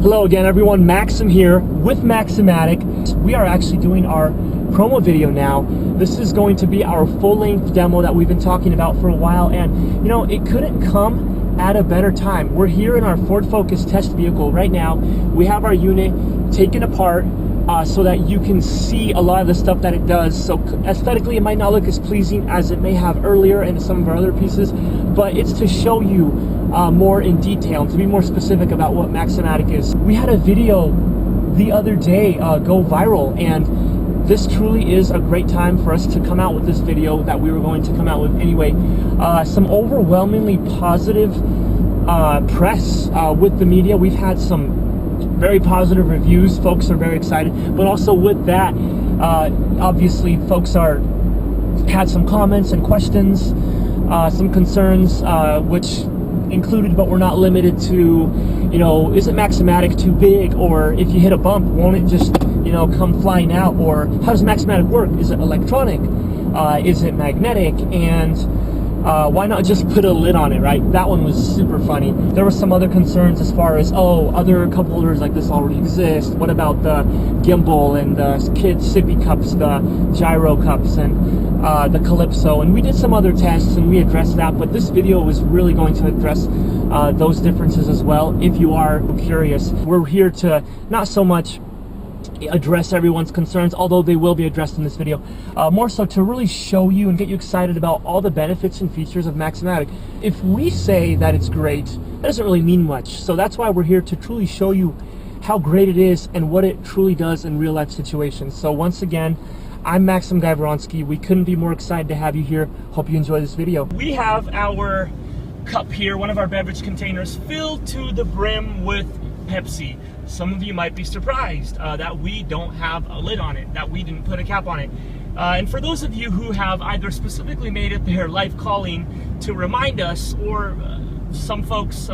Hello again everyone, Maxim here with Maksimatic. We are actually doing our promo video now. This is going to be our full-length demo that we've been talking about for a while, and you know, it couldn't come at a better time. We're here in our Ford Focus test vehicle right now. We have our unit taken apart so that you can see a lot of the stuff that it does. So aesthetically it might not look as pleasing as it may have earlier in some of our other pieces, but it's to show you more in detail and to be more specific about what Maksimatic is. We had a video the other day go viral, and this truly is a great time for us to come out with this video that we were going to come out with anyway. Some overwhelmingly positive press with the media. We've had some very positive reviews. Folks are very excited, but also with that, obviously folks had some comments and questions, some concerns, which included but we're not limited to, you know, is it Maksimatic too big, or if you hit a bump, won't it just, you know, come flying out, or how does Maksimatic work? Is it electronic? Is it magnetic? And why not just put a lid on it, right? That one was super funny. There were some other concerns as far as, oh, other cup holders like this already exist. What about the gimbal and the kids sippy cups, the gyro cups, and the Calypso? And we did some other tests and we addressed that, but this video was really going to address those differences as well. If you are curious, we're here to not so much address everyone's concerns, although they will be addressed in this video, more so to really show you and get you excited about all the benefits and features of Maksimatic. If we say that it's great, that doesn't really mean much. So that's why we're here to truly show you how great it is and what it truly does in real life situations. So once again, I'm Maxim Gajvronsky. We couldn't be more excited to have you here. Hope you enjoy this video. We have our cup here, one of our beverage containers, filled to the brim with Pepsi. Some of you might be surprised that we don't have a lid on it, that we didn't put a cap on it. And for those of you who have either specifically made it their life calling to remind us, or some folks,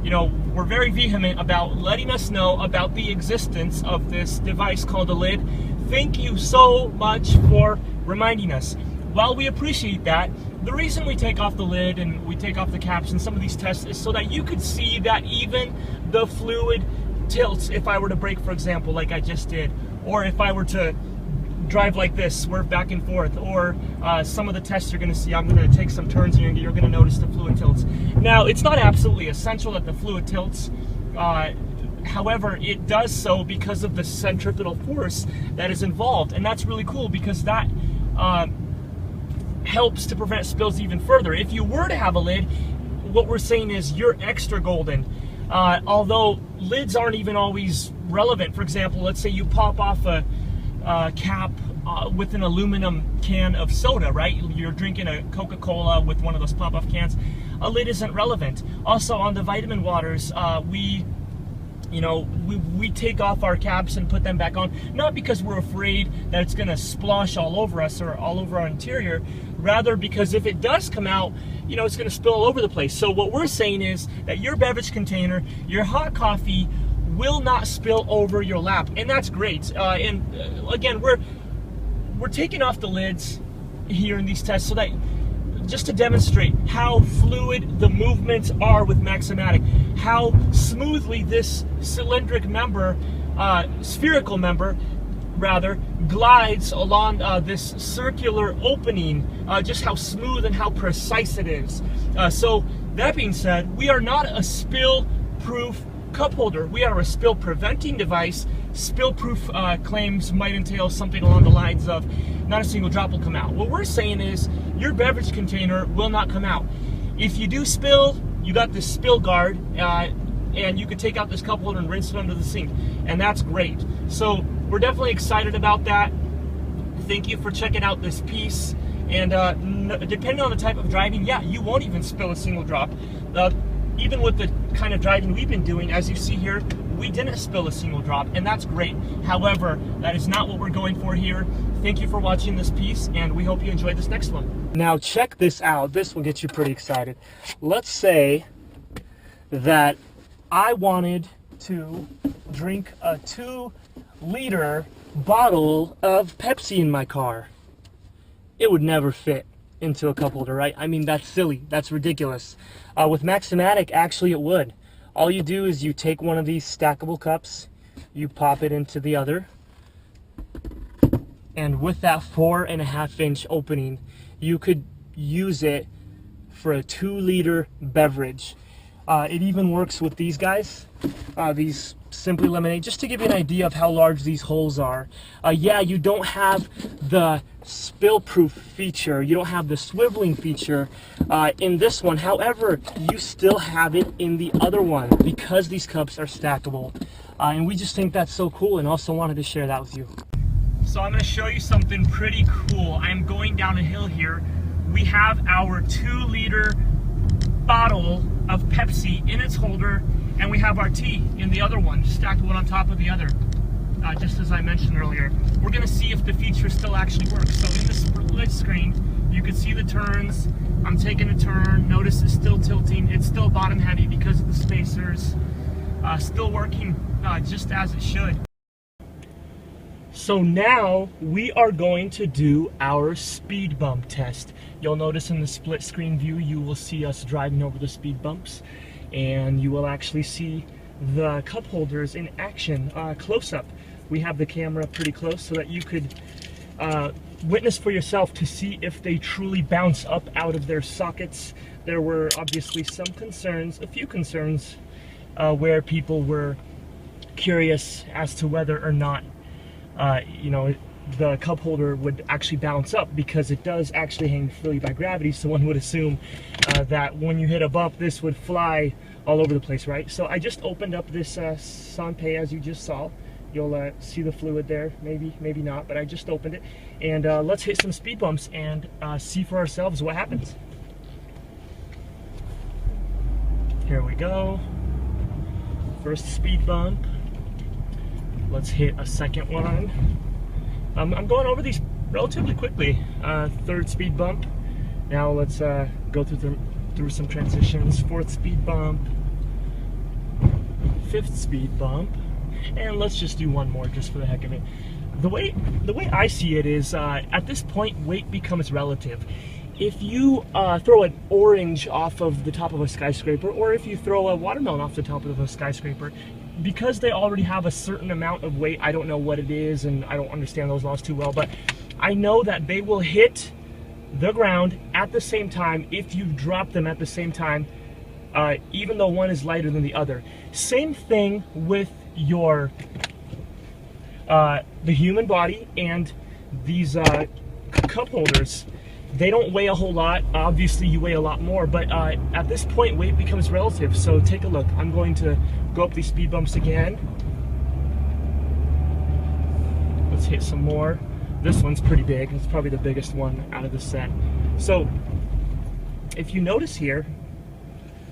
you know, were very vehement about letting us know about the existence of this device called a lid, thank you so much for reminding us. While we appreciate that, the reason we take off the lid and we take off the caps in some of these tests is so that you could see that even the fluid tilts if I were to brake, for example, like I just did, or if I were to drive like this, swerve back and forth, or some of the tests you're going to see, I'm going to take some turns here and you're going to notice the fluid tilts. Now, it's not absolutely essential that the fluid tilts, however, it does so because of the centripetal force that is involved, and that's really cool because that helps to prevent spills even further. If you were to have a lid, what we're saying is you're extra golden. Although lids aren't even always relevant. For example, let's say you pop off a cap with an aluminum can of soda, right? You're drinking a Coca-Cola with one of those pop-off cans. A lid isn't relevant. Also, on the vitamin waters, we take off our caps and put them back on, not because we're afraid that it's going to splosh all over us or all over our interior, rather because if it does come out, you know, it's going to spill all over the place. So what we're saying is that your beverage container, your hot coffee, will not spill over your lap, and that's great. Again, we're taking off the lids here in these tests so that just to demonstrate how fluid the movements are with Maksimatic, how smoothly this cylindric member, spherical member rather, glides along this circular opening, just how smooth and how precise it is. So that being said, we are not a spill-proof cup holder. We are a spill-preventing device. Spill-proof claims might entail something along the lines of not a single drop will come out. What we're saying is your beverage container will not come out. If you do spill, you got this spill guard, and you could take out this cup holder and rinse it under the sink, and that's great. So we're definitely excited about that. Thank you for checking out this piece. And depending on the type of driving, yeah, you won't even spill a single drop. Even with the kind of driving we've been doing, as you see here, we didn't spill a single drop, and that's great. However, that is not what we're going for here. Thank you for watching this piece, and we hope you enjoy this next one. Now check this out. This will get you pretty excited. Let's say that I wanted to drink a 2-liter bottle of Pepsi in my car. It would never fit into a cup holder, right? I mean, that's silly. That's ridiculous. With Maksimatic, actually it would. All you do is you take one of these stackable cups, you pop it into the other, and with that 4.5-inch opening, you could use it for a 2-liter beverage. It even works with these guys, these Simply Lemonade, just to give you an idea of how large these holes are. Yeah, you don't have the spill-proof feature, you don't have the swiveling feature in this one. However, you still have it in the other one because these cups are stackable. And we just think that's so cool, and also wanted to share that with you. So I'm going to show you something pretty cool. I'm going down a hill here. We have our 2-liter bottle of Pepsi in its holder, and we have our tea in the other one, stacked one on top of the other, just as I mentioned earlier. We're going to see if the feature still actually works. So in the split screen, you can see the turns. I'm taking a turn. Notice it's still tilting. It's still bottom heavy because of the spacers. Still working just as it should. So now we are going to do our speed bump test. You'll notice in the split screen view, you will see us driving over the speed bumps, and you will actually see the cup holders in action, close up. We have the camera pretty close so that you could witness for yourself to see if they truly bounce up out of their sockets. There were obviously some concerns, a few concerns, where people were curious as to whether or not you know, the cup holder would actually bounce up, because it does actually hang freely by gravity. So one would assume that when you hit a bump, this would fly all over the place, right? So I just opened up this Sanpei, as you just saw. You'll see the fluid there, maybe not, but I just opened it. And let's hit some speed bumps and see for ourselves what happens. Here we go. First speed bump. Let's hit a second one. I'm going over these relatively quickly. Third speed bump. Now let's go through some transitions. Fourth speed bump. Fifth speed bump. And let's just do one more just for the heck of it. The way I see it is, at this point, weight becomes relative. If you throw an orange off of the top of a skyscraper, or if you throw a watermelon off the top of a skyscraper, because they already have a certain amount of weight, I don't know what it is, and I don't understand those laws too well, but I know that they will hit the ground at the same time if you drop them at the same time, even though one is lighter than the other. Same thing with your the human body and these cup holders. They don't weigh a whole lot. Obviously you weigh a lot more, but at this point weight becomes relative. So take a look. I'm going to go up these speed bumps again. Let's hit some more. This one's pretty big. It's probably the biggest one out of the set. So if you notice here,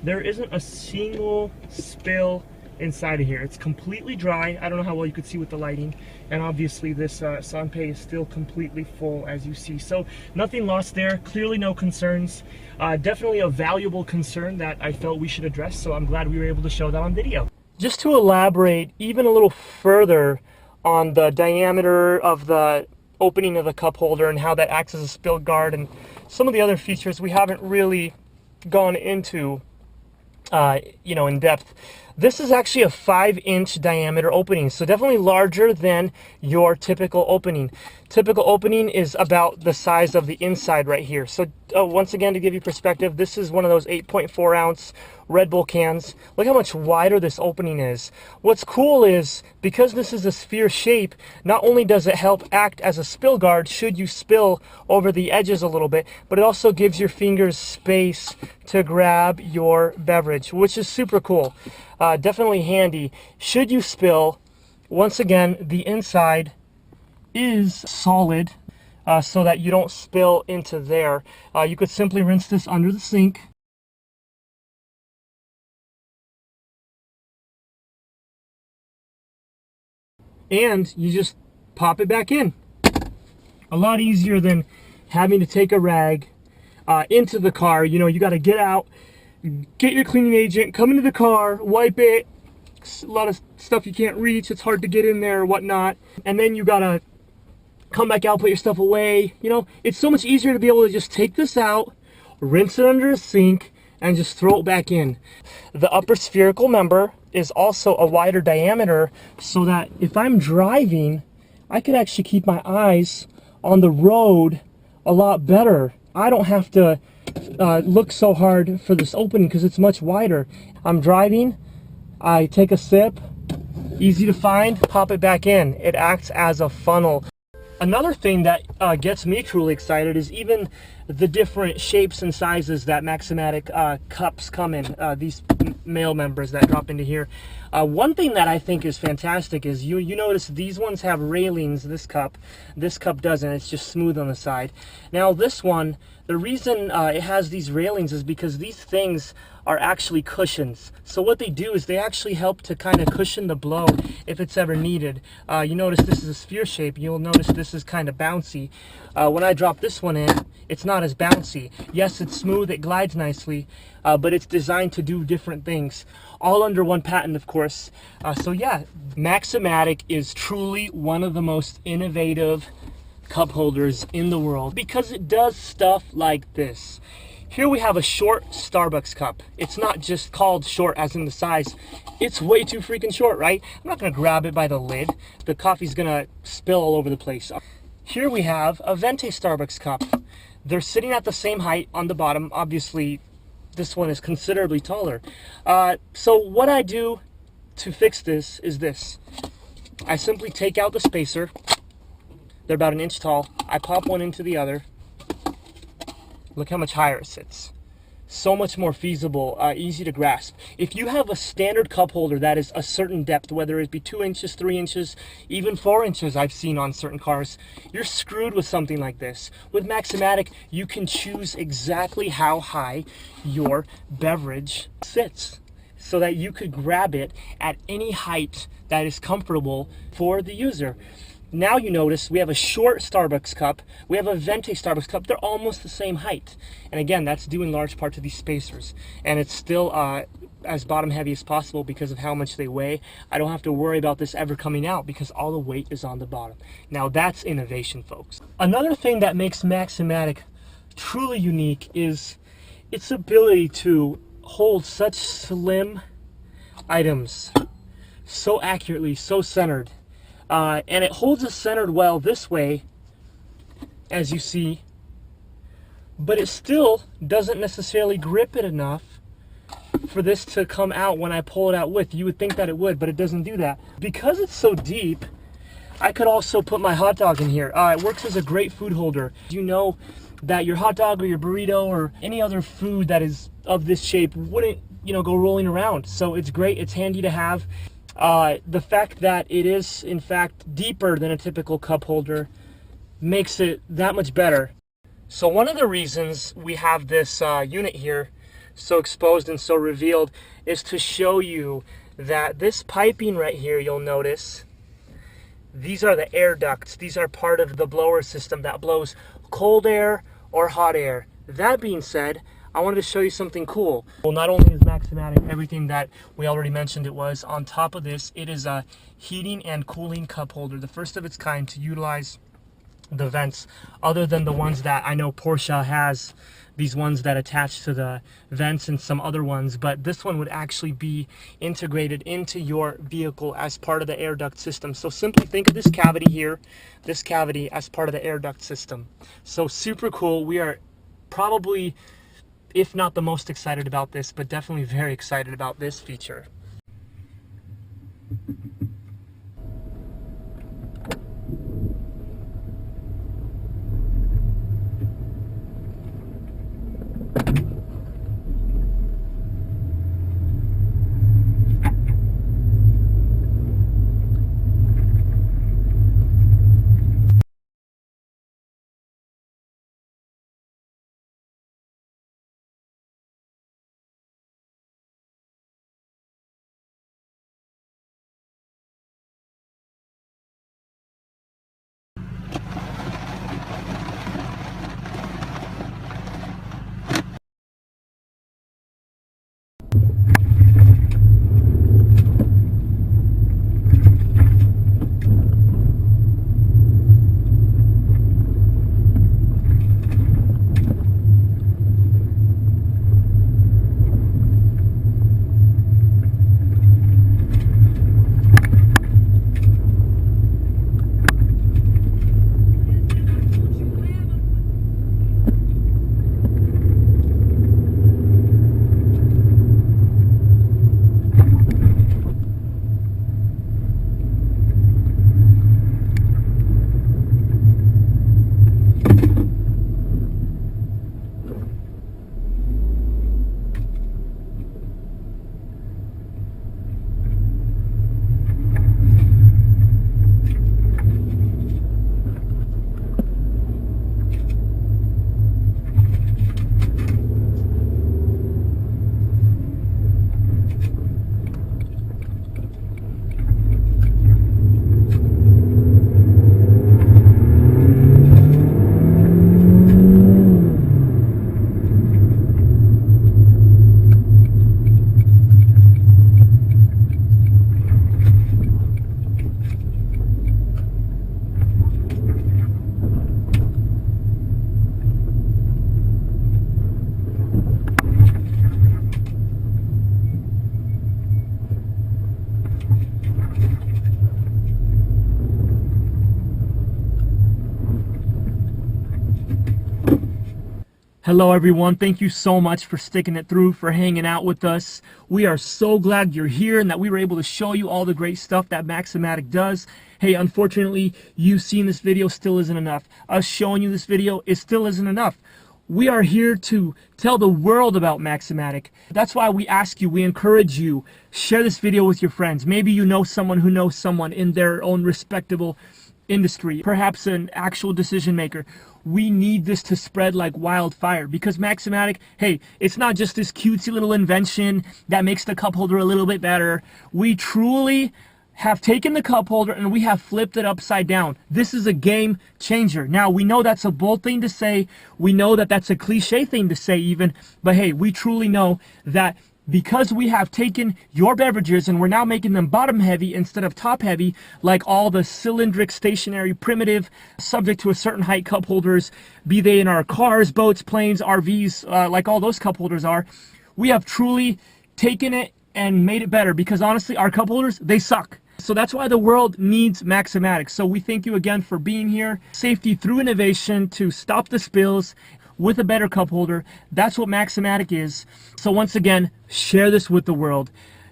there isn't a single spill inside of here. It's completely dry. I don't know how well you could see with the lighting, and obviously this Sanpei is still completely full, as you see. So nothing lost there. Clearly no concerns. Definitely a valuable concern that I felt we should address, so I'm glad we were able to show that on video. Just to elaborate even a little further on the diameter of the opening of the cup holder and how that acts as a spill guard and some of the other features we haven't really gone into you know, in depth. This is actually a 5-inch diameter opening, so definitely larger than your typical opening. Typical opening is about the size of the inside right here. So once again, to give you perspective, this is one of those 8.4 ounce Red Bull cans. Look how much wider this opening is. What's cool is, because this is a sphere shape, not only does it help act as a spill guard should you spill over the edges a little bit, but it also gives your fingers space to grab your beverage, which is super cool. Definitely handy. Should you spill, once again, the inside is solid, so that you don't spill into there. You could simply rinse this under the sink. And you just pop it back in. A lot easier than having to take a rag into the car. You know, you got to get out, get your cleaning agent, come into the car, wipe it. A lot of stuff you can't reach. It's hard to get in there or whatnot. And then you got to come back out, put your stuff away. You know, it's so much easier to be able to just take this out, rinse it under a sink, and just throw it back in. The upper spherical member is also a wider diameter so that if I'm driving, I could actually keep my eyes on the road a lot better. I don't have to look so hard for this opening because it's much wider. I'm driving, I take a sip, easy to find, pop it back in. It acts as a funnel. Another thing that gets me truly excited is even the different shapes and sizes that Maksimatic cups come in, these male members that drop into here. One thing that I think is fantastic is you notice these ones have railings, this cup doesn't, it's just smooth on the side. Now this one, the reason it has these railings is because these things are actually cushions. So what they do is they actually help to kind of cushion the blow if it's ever needed. You notice this is a sphere shape. You'll notice this is kind of bouncy. When I drop this one in, it's not as bouncy. Yes, it's smooth, it glides nicely, but it's designed to do different things. All under one patent, of course. So yeah, Maksimatic is truly one of the most innovative cup holders in the world because it does stuff like this. Here we have a short Starbucks cup. It's not just called short as in the size. It's way too freaking short, right? I'm not gonna grab it by the lid. The coffee's gonna spill all over the place. Here we have a Venti Starbucks cup. They're sitting at the same height on the bottom. Obviously, this one is considerably taller. So what I do to fix this is this. I simply take out the spacer. They're about an inch tall. I pop one into the other. Look how much higher it sits. So much more feasible, easy to grasp. If you have a standard cup holder that is a certain depth, whether it be 2 inches, 3 inches, even 4 inches I've seen on certain cars, you're screwed with something like this. With Maksimatic, you can choose exactly how high your beverage sits so that you could grab it at any height that is comfortable for the user. Now you notice we have a short Starbucks cup, we have a Venti Starbucks cup, they're almost the same height. And again, that's due in large part to these spacers. And it's still as bottom heavy as possible because of how much they weigh. I don't have to worry about this ever coming out because all the weight is on the bottom. Now that's innovation, folks. Another thing that makes Maksimatic truly unique is its ability to hold such slim items so accurately, so centered. And it holds it centered well this way, as you see, but it still doesn't necessarily grip it enough for this to come out when I pull it out with. You would think that it would, but it doesn't do that. Because it's so deep, I could also put my hot dog in here. It works as a great food holder. You know that your hot dog or your burrito or any other food that is of this shape wouldn't, go rolling around. So it's great, it's handy to have. The fact that it is, in fact, deeper than a typical cup holder makes it that much better. So one of the reasons we have this unit here so exposed and so revealed is to show you that this piping right here, you'll notice, these are the air ducts. These are part of the blower system that blows cold air or hot air. That being said, I wanted to show you something cool. Well, not only is Maksimatic everything that we already mentioned it was, on top of this, it is a heating and cooling cup holder, the first of its kind to utilize the vents, other than the ones that I know Porsche has, these ones that attach to the vents and some other ones, but this one would actually be integrated into your vehicle as part of the air duct system. So simply think of this cavity here, this cavity as part of the air duct system. So super cool. We are probably, if not the most excited about this, but definitely very excited about this feature. Hello everyone, thank you so much for sticking it through, for hanging out with us. We are so glad you're here and that we were able to show you all the great stuff that Maximatic does. Hey, unfortunately, you seeing this video still isn't enough. Us showing you this video, it still isn't enough. We are here to tell the world about Maximatic. That's why we ask you, we encourage you, share this video with your friends. Maybe you know someone who knows someone in their own respectable industry, perhaps an actual decision maker. We need this to spread like wildfire because Maximatic, hey, it's not just this cutesy little invention that makes the cup holder a little bit better. We truly have taken the cup holder and we have flipped it upside down. This is a game changer. Now, we know that's a bold thing to say. We know that that's a cliche thing to say even, but hey, we truly know that because we have taken your beverages and we're now making them bottom heavy instead of top heavy, like all the cylindric, stationary, primitive, subject to a certain height cup holders, be they in our cars, boats, planes, RVs, like all those cup holders are, we have truly taken it and made it better because honestly, our cup holders, they suck. So that's why the world needs Maximatic. So we thank you again for being here. Safety through innovation to stop the spills with a better cup holder. That's what Maximatic is. So once again, share this with the world.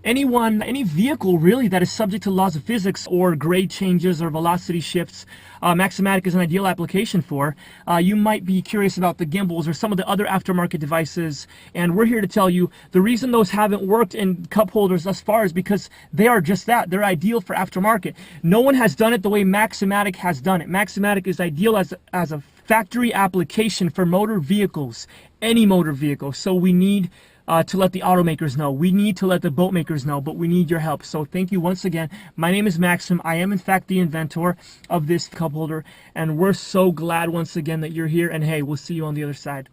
Anyone, any vehicle really that is subject to laws of physics or grade changes or velocity shifts, Maximatic is an ideal application for. You might be curious about the gimbals or some of the other aftermarket devices, and we're here to tell you the reason those haven't worked in cup holders thus far is because they are just that. They're ideal for aftermarket. No one has done it the way Maximatic has done it. Maximatic is ideal as a factory application for motor vehicles, any motor vehicle. So we need to let the automakers know. We need to let the boat makers know, but we need your help. So thank you once again. My name is Maxim. I am in fact the inventor of this cup holder, and we're so glad once again that you're here. And hey, we'll see you on the other side.